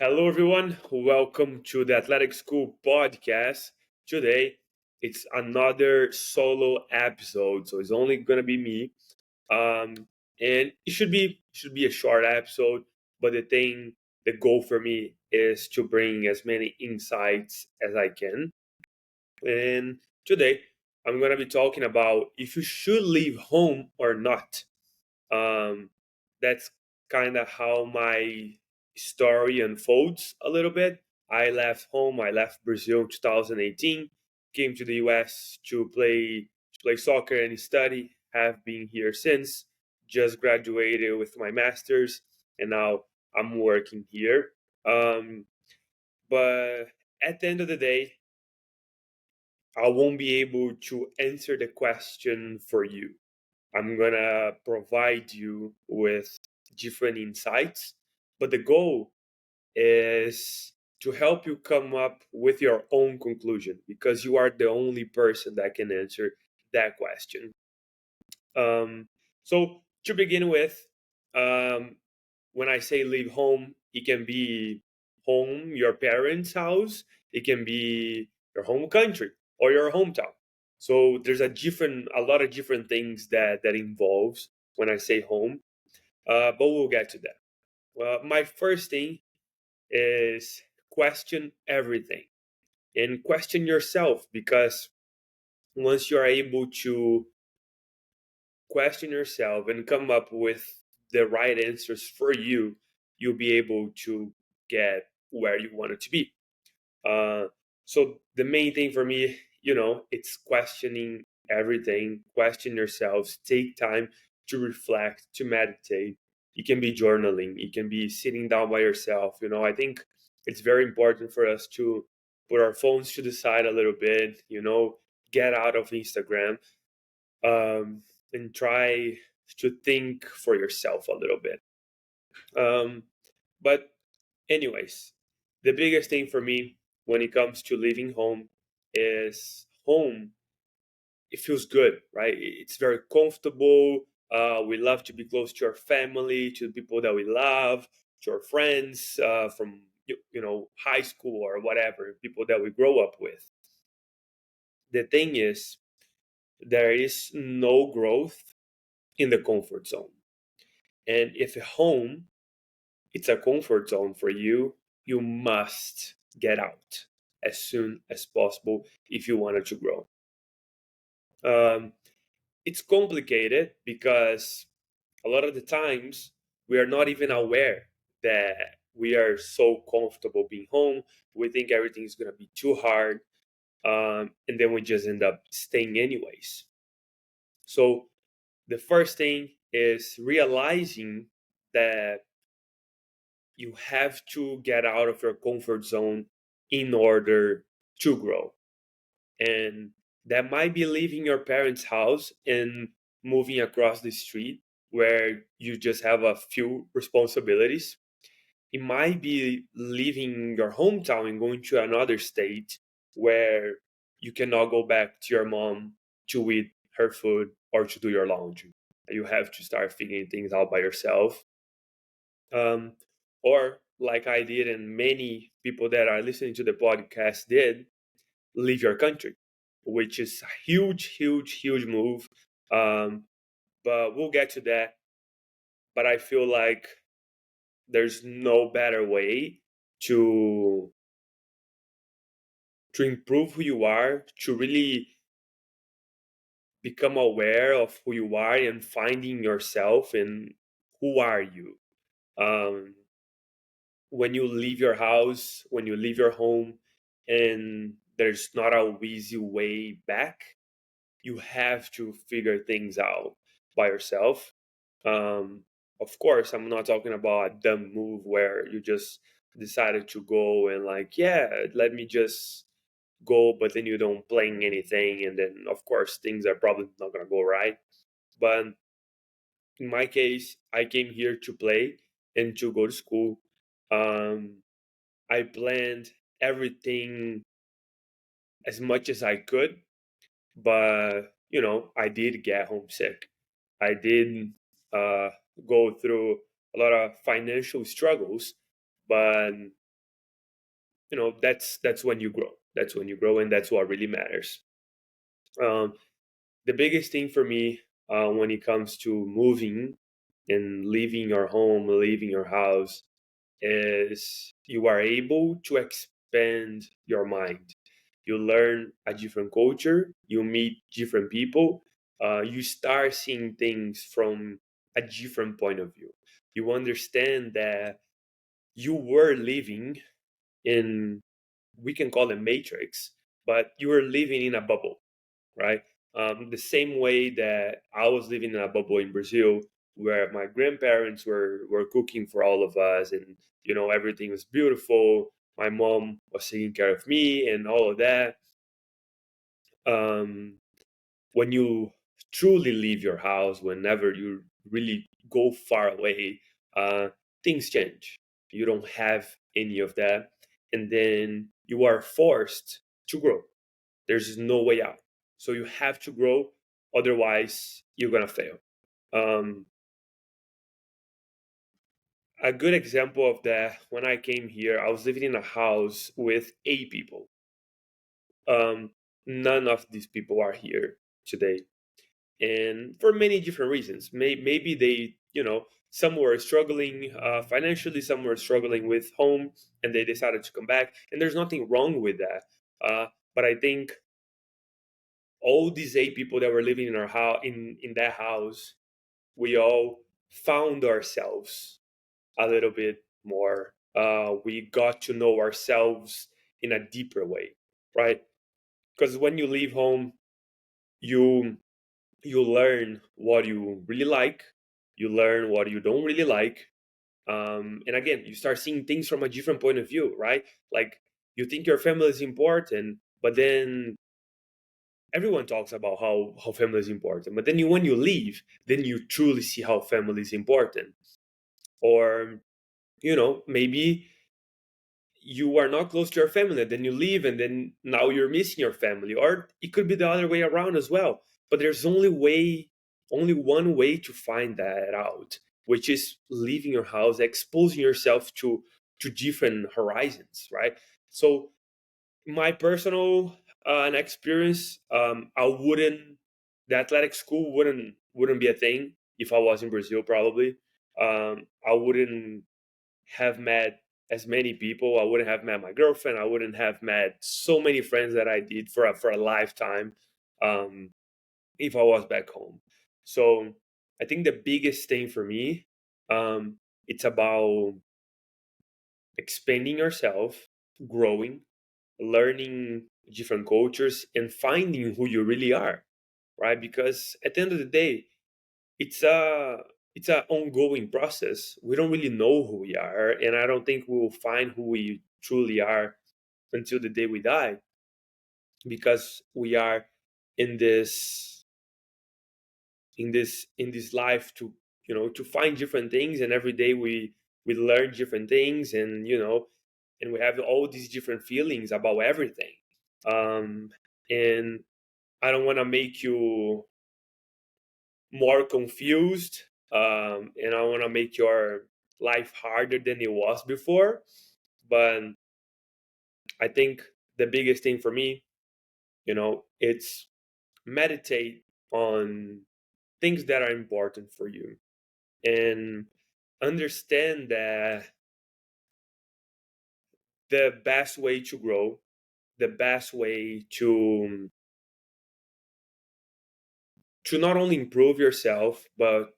Hello, everyone. Welcome to the Athletic School podcast. Today, it's another solo episode, so it's only gonna be me. And it should be a short episode, but the goal for me is to bring as many insights as I can. And today, I'm gonna be talking about if you should leave home or not. um, that's kind of how my story unfolds a little bit. I left home. I left Brazil in 2018. Came to the US to play soccer and study. Have been here since. Just graduated with my master's, and now I'm working here. Um, but at the end of the day, I won't be able to answer the question for you. I'm gonna provide you with different insights, but the goal is to help you come up with your own conclusion because you are the only person that can answer that question. Um, so, to begin with, um, when I say leave home, it can be home, your parents' house, it can be your home country or your hometown. So there's a lot of different things that involves when I say home, but we'll get to that. My first thing is question everything and question yourself because once you are able to question yourself and come up with the right answers for you, you'll be able to get where you want it to be. Uh, so the main thing for me, it's questioning everything, question yourselves, take time to reflect, to meditate. It can be journaling, it can be sitting down by yourself. I think it's very important for us to put our phones to the side a little bit, get out of Instagram, and try to think for yourself a little bit. Um, but, anyways, the biggest thing for me when it comes to leaving home is home. It feels good, right? It's very comfortable. We love to be close to our family, to the people that we love, to our friends from high school or whatever, people that we grow up with. The thing is, there is no growth in the comfort zone. And if home it's a comfort zone for you, you must get out as soon as possible if you wanted to grow. Um, it's complicated because a lot of the times we are not even aware that we are so comfortable being home. We think everything is going to be too hard. And then we just end up staying anyways. So the first thing is realizing that you have to get out of your comfort zone in order to grow. And that might be leaving your parents' house and moving across the street where you just have a few responsibilities. It might be leaving your hometown and going to another state where you cannot go back to your mom to eat her food or to do your laundry. You have to start figuring things out by yourself. um, or like I did and many people that are listening to the podcast did, leave your country, which is a huge, huge, huge move. Um, but we'll get to that. But I feel like there's no better way to to improve who you are, to really become aware of who you are and finding yourself and who are you. Um, when you leave your house, when you leave your home, and there's not a easy way back, you have to figure things out by yourself. Um, of course, I'm not talking about a dumb move where you just decided to go and like, yeah, let me just go, but then you don't plan anything, and then of course things are probably not gonna go right. But in my case, I came here to play and to go to school. Um, I planned everything as much as I could, but I did get homesick. I did uh, go through a lot of financial struggles, but that's when you grow. That's when you grow, and that's what really matters. um, the biggest thing for me, when it comes to moving and leaving your home, leaving your house, is you are able to expand your mind. You learn a different culture, you meet different people, you start seeing things from a different point of view. You understand that you were living in, we can call it matrix, but you were living in a bubble, right? The same way that I was living in a bubble in Brazil, where my grandparents were cooking for all of us, and everything was beautiful. My mom was taking care of me and all of that. Um, when you truly leave your house, whenever you really go far away, uh, things change. You don't have any of that, and then you are forced to grow. There's no way out. So you have to grow, otherwise you're gonna fail. Um, a good example of that: when I came here, I was living in a house with 8 people. Um, None of these people are here today, and for many different reasons. Maybe they, some were struggling financially, some were struggling with home, and they decided to come back. And there's nothing wrong with that. But I think all these 8 people that were living in our house, in that house, we all found ourselves a little bit more. We got to know ourselves in a deeper way, right? Because when you leave home, you you learn what you really like, you learn what you don't really like, and again, you start seeing things from a different point of view, right? Like, you think your family is important, but then everyone talks about how family is important, but then when you leave, then you truly see how family is important. Or maybe you are not close to your family, then you leave, and then now you're missing your family. Or it could be the other way around as well. But there's only one way to find that out, which is leaving your house, exposing yourself to different horizons, right? So my personal experience, I wouldn't the athletic school wouldn't be a thing if I was in Brazil, probably. I wouldn't have met as many people. I wouldn't have met my girlfriend. I wouldn't have met so many friends that I did for a lifetime, um, if I was back home. So I think the biggest thing for me, it's about expanding yourself, growing, learning different cultures, and finding who you really are, right? Because at the end of the day, it's a it's an ongoing process. We don't really know who we are, and I don't think we will find who we truly are until the day we die, because we are in this life to to find different things, and every day we learn different things, and we have all these different feelings about everything. um and I don't want to make you more confused, and I want to make your life harder than it was before. But I think the biggest thing for me, it's meditate on things that are important for you, and understand that the best way to grow, the best way to not only improve yourself, but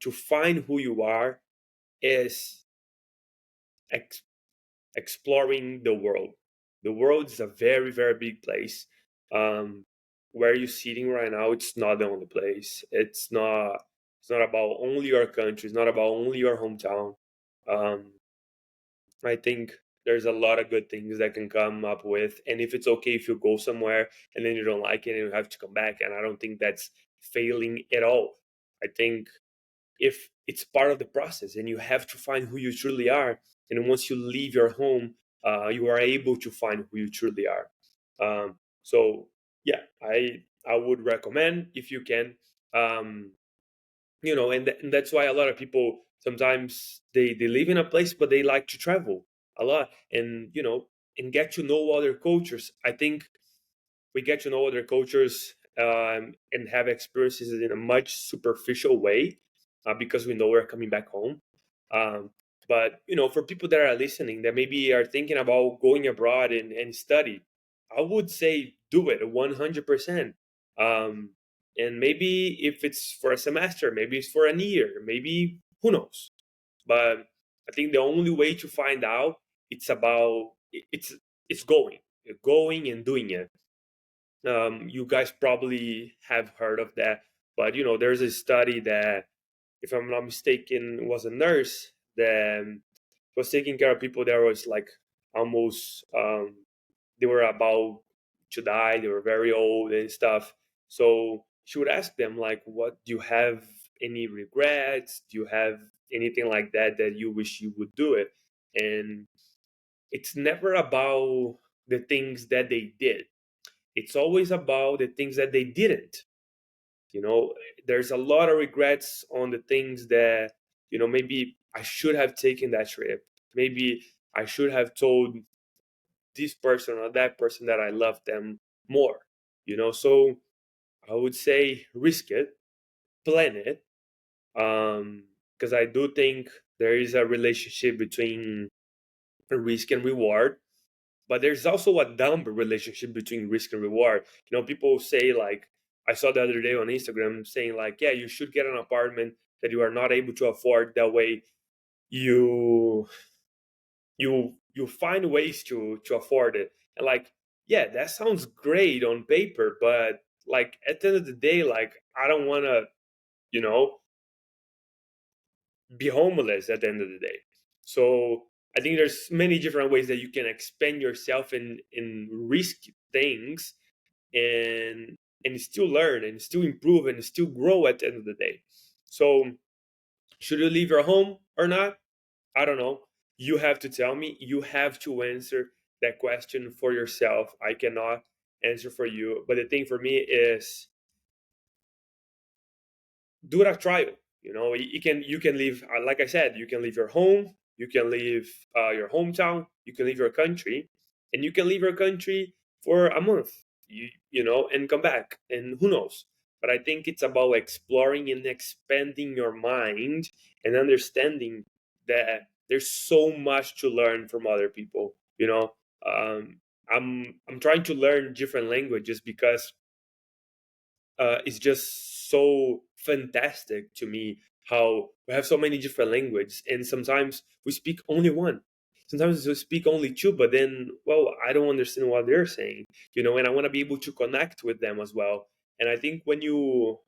to find who you are, is ex- exploring the world. The world is a very, very big place. Um, where you're sitting right now, it's not the only place. It's not about only your country. It's not about only your hometown. Um, I think there's a lot of good things that can come up with. And if it's okay if you go somewhere and then you don't like it and you have to come back, and I don't think that's failing at all. I think if it's part of the process, and you have to find who you truly are, and once you leave your home, you are able to find who you truly are. So yeah, I would recommend, if you can, um, and that's why a lot of people sometimes they live in a place, but they like to travel a lot. And and get to know other cultures. I think we get to know other cultures and have experiences in a much superficial way because we know we're coming back home. Um, but for people that are listening that maybe are thinking about going abroad and study, I would say do it 100%. Um, and maybe if it's for a semester, maybe it's for a year, maybe who knows. But I think the only way to find out it's going and doing it. You guys probably have heard of that, but there's a study that, if I'm not mistaken, was a nurse that was taking care of people that was like almost they were about to die. They were very old and stuff. So she would ask them like, "What do you have? Any regrets? Do you have anything like that that you wish you would do it?" And it's never about the things that they did. It's always about the things that they didn't. You know, there's a lot of regrets on the things that, maybe I should have taken that trip. Maybe I should have told this person or that person that I love them more. So I would say risk it, plan it, because I do think there is a relationship between risk and reward. But there's also a dumb relationship between risk and reward. People say like, I saw the other day on Instagram saying like, yeah, you should get an apartment that you are not able to afford. That way, you you find ways to afford it. And like, yeah, that sounds great on paper, but like at the end of the day, like I don't want to, you know, be homeless at the end of the day. So I think there's many different ways that you can expand yourself in risk things and still learn and still improve and still grow at the end of the day. So should you leave your home or not? I don't know. You have to tell me. You have to answer that question for yourself. I cannot answer for you. But the thing for me is do a trial. You can leave. Like I said, you can leave your home. You can leave your hometown. You can leave your country, and you can leave your country for a month. And come back, and who knows. But I think it's about exploring and expanding your mind and understanding that there's so much to learn from other people. I'm trying to learn different languages because it's just so fantastic to me how we have so many different languages, and sometimes we speak only one. Sometimes we speak only two, but then, well, I don't understand what they're saying, and I want to be able to connect with them as well. And I think when you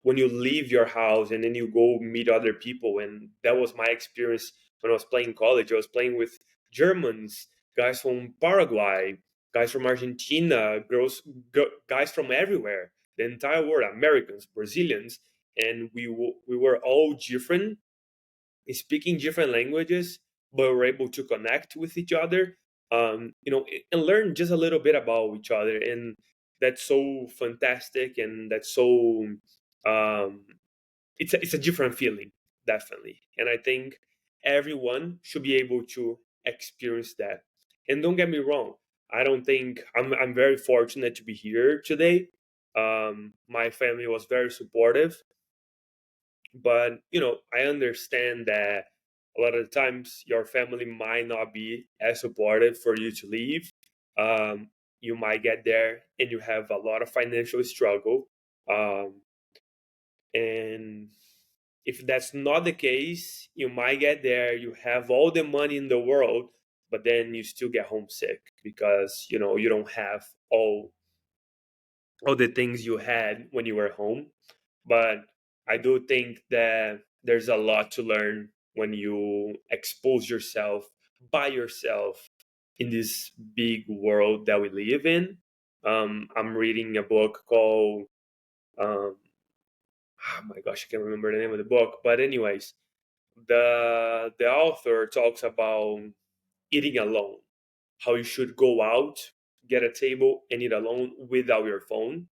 leave your house and then you go meet other people, and that was my experience when I was playing college. I was playing with Germans, guys from Paraguay, guys from Argentina, guys from everywhere, the entire world, Americans, Brazilians, and we were all different, speaking different languages, but we're able to connect with each other, and learn just a little bit about each other. And that's so fantastic, and that's so um, it's a different feeling, definitely. And I think everyone should be able to experience that. And don't get me wrong, I don't think I'm very fortunate to be here today. My family was very supportive, but I understand that a lot of the times your family might not be as supportive for you to leave. You might get there and you have a lot of financial struggle, um, and if that's not the case, you might get there, you have all the money in the world, but then you still get homesick because you don't have all the things you had when you were home. But I do think that there's a lot to learn when you expose yourself by yourself in this big world that we live in. I'm reading a book called, oh my gosh, I can't remember the name of the book. But anyways, the author talks about eating alone, how you should go out, get a table, and eat alone without your phone.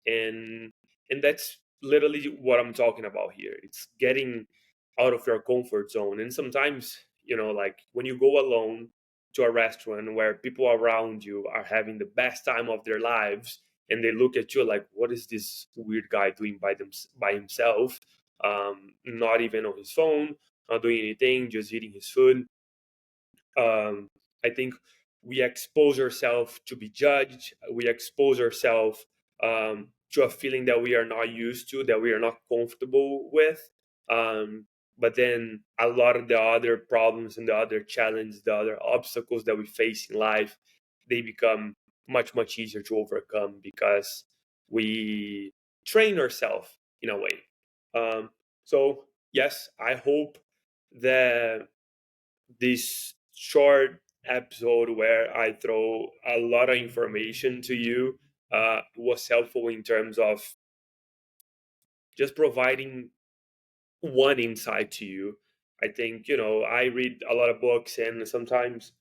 And and that's literally what I'm talking about here. It's getting out of your comfort zone. And sometimes, like when you go alone, to a restaurant where people around you are having the best time of their lives, and they look at you like, what is this weird guy doing by himself, not even on his phone, not doing anything, just eating his food. I think we expose ourselves to be judged. We expose ourselves to a feeling that we are not used to, that we are not comfortable with. But then a lot of the other problems and the other challenges, the other obstacles that we face in life, they become much, much easier to overcome because we train ourselves in a way. So, yes, I hope that this short episode where I throw a lot of information to you was helpful in terms of just providing one insight to you. I think, I read a lot of books, and sometimes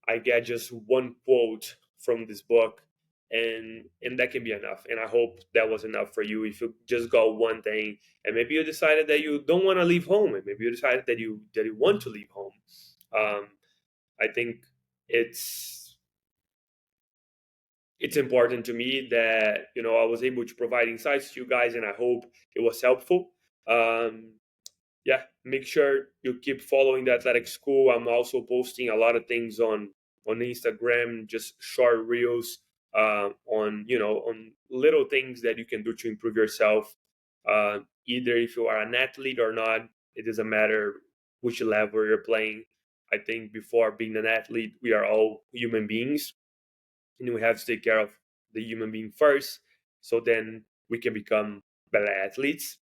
I get just one quote from this book, and that can be enough. And I hope that was enough for you. If you just got one thing, and maybe you decided that you don't want to leave home, and maybe you decided that you want to leave home. Um, I think it's it's important to me that I was able to provide insights to you guys, and I hope it was helpful. Um, yeah, make sure you keep following the athletic school. I'm also posting a lot of things on Instagram, just short reels on little things that you can do to improve yourself. Either if you are an athlete or not, it doesn't matter which level you're playing. I think before being an athlete, we are all human beings, and we have to take care of the human being first, so then we can become better athletes.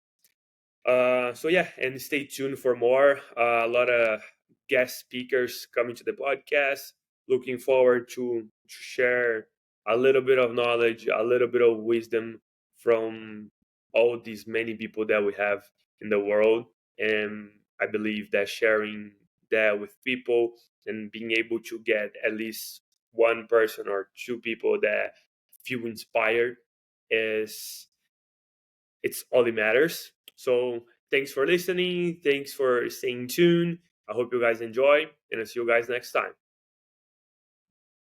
So yeah, and stay tuned for more. A lot of guest speakers coming to the podcast. Looking forward to share a little bit of knowledge, a little bit of wisdom from all these many people that we have in the world. And I believe that sharing that with people and being able to get at least one person or two people that feel inspired is it's all that matters. So thanks for listening. Thanks for staying tuned. I hope you guys enjoy, and I'll see you guys next time.